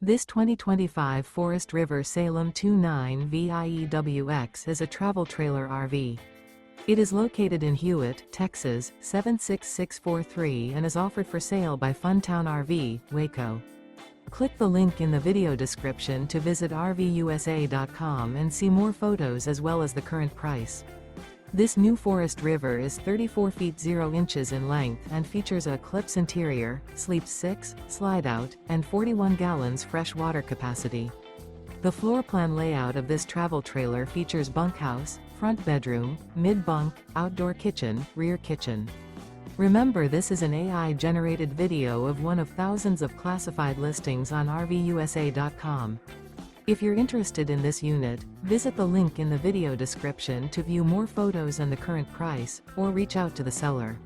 This 2025 Forest River Salem 29 VIEWX is a travel trailer RV. It is located in Hewitt, Texas, 76643 and is offered for sale by Funtown RV, Waco. Click the link in the video description to visit RVUSA.com and see more photos as well as the current price. This new Forest River is 34 feet 0 inches in length and features a ECLIPSE interior, sleeps 6, slide-out, and 41 gallons fresh water capacity. The floor plan layout of this travel trailer features bunkhouse, front bedroom, mid-bunk, outdoor kitchen, rear kitchen. Remember, this is an AI-generated video of one of thousands of classified listings on RVUSA.com. If you're interested in this unit, visit the link in the video description to view more photos and the current price, or reach out to the seller.